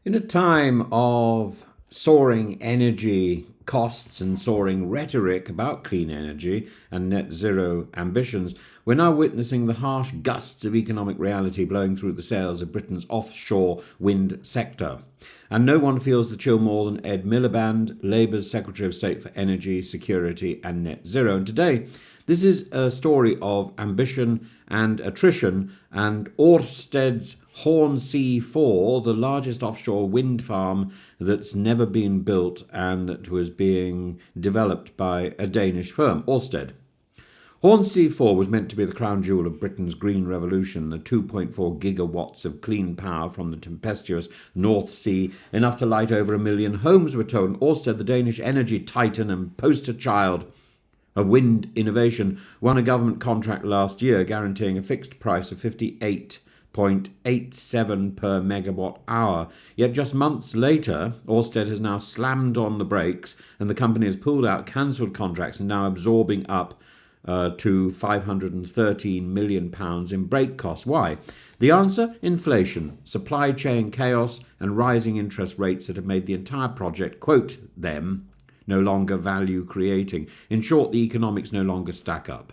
In a time of soaring energy costs and soaring rhetoric about clean energy and net zero ambitions, we're now witnessing the harsh gusts of economic reality blowing through the sails of Britain's offshore wind sector. And no one feels the chill more than Ed Miliband, Labour's Secretary of State for Energy, Security and Net Zero. And today, this is a story of ambition and attrition, and Ørsted's Hornsea 4, the largest offshore wind farm that's never been built and that was being developed by a Danish firm, Ørsted. Hornsea 4 was meant to be the crown jewel of Britain's green revolution, the 2.4 gigawatts of clean power from the tempestuous North Sea, enough to light over 1 million homes, we're told. And Ørsted, the Danish energy titan and poster child of wind innovation, won a government contract last year guaranteeing a fixed price of 58.87 per megawatt hour. Yet just months later, Ørsted has now slammed on the brakes and the company has pulled out, cancelled contracts and now absorbing up to £513 million in break costs. Why? The answer? Inflation, supply chain chaos and rising interest rates that have made the entire project, quote them, no longer value creating. In short, the economics no longer stack up.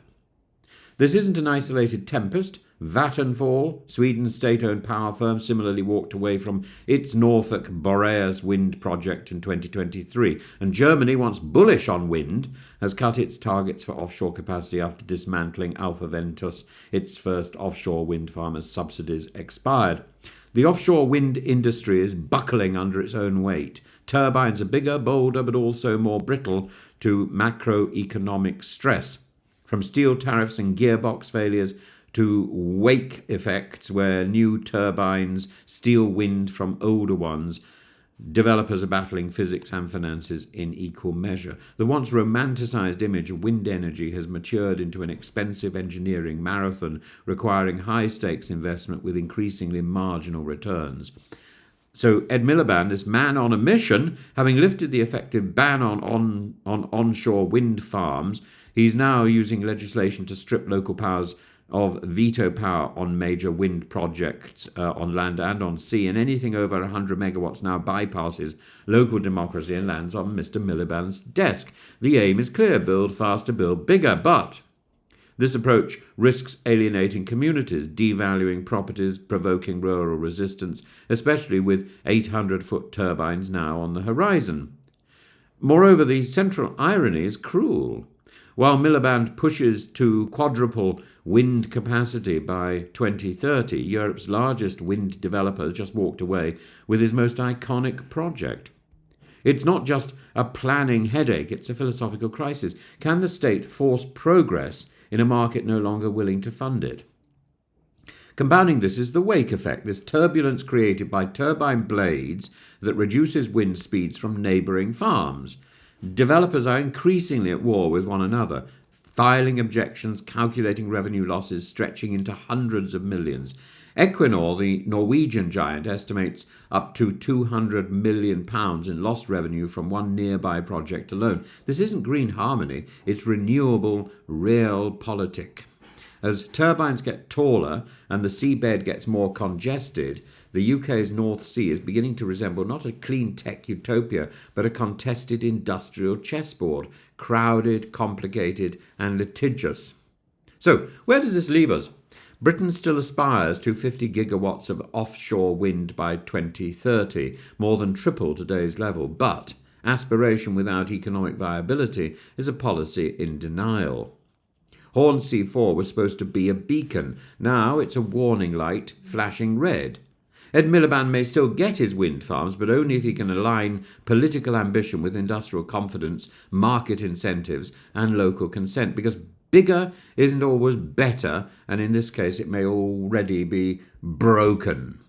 This isn't an isolated tempest. Vattenfall, Sweden's state-owned power firm, similarly walked away from its Norfolk Boreas wind project in 2023. And Germany, once bullish on wind, has cut its targets for offshore capacity after dismantling Alpha Ventus, its first offshore wind farm, as subsidies expired. The offshore wind industry is buckling under its own weight. Turbines are bigger, bolder, but also more brittle to macroeconomic stress. From steel tariffs and gearbox failures to wake effects where new turbines steal wind from older ones, developers are battling physics and finances in equal measure. The once romanticised image of wind energy has matured into an expensive engineering marathon requiring high-stakes investment with increasingly marginal returns. So Ed Miliband, this man on a mission, having lifted the effective ban on onshore wind farms, he's now using legislation to strip local powers of veto power on major wind projects on land and on sea, and anything over 100 megawatts now bypasses local democracy and lands on Mr. Miliband's desk. The aim is clear: build faster, build bigger, but this approach risks alienating communities, devaluing properties, provoking rural resistance, especially with 800-foot turbines now on the horizon. Moreover, the central irony is cruel. While Miliband pushes to quadruple wind capacity by 2030, Europe's largest wind developer has just walked away with his most iconic project. It's not just a planning headache, it's a philosophical crisis. Can the state force progress in a market no longer willing to fund it? Compounding this is the wake effect, this turbulence created by turbine blades that reduces wind speeds from neighbouring farms. Developers are increasingly at war with one another, filing objections, calculating revenue losses stretching into hundreds of millions. Equinor, the Norwegian giant, estimates up to £200 million in lost revenue from one nearby project alone. This isn't green harmony, it's renewable realpolitik. As turbines get taller and the seabed gets more congested, the UK's North Sea is beginning to resemble not a clean tech utopia, but a contested industrial chessboard, crowded, complicated, and litigious. So, where does this leave us? Britain still aspires to 50 gigawatts of offshore wind by 2030, more than triple today's level, but aspiration without economic viability is a policy in denial. Hornsea 4 was supposed to be a beacon. Now it's a warning light flashing red. Ed Miliband may still get his wind farms, but only if he can align political ambition with industrial confidence, market incentives, and local consent, because bigger isn't always better, and in this case it may already be broken.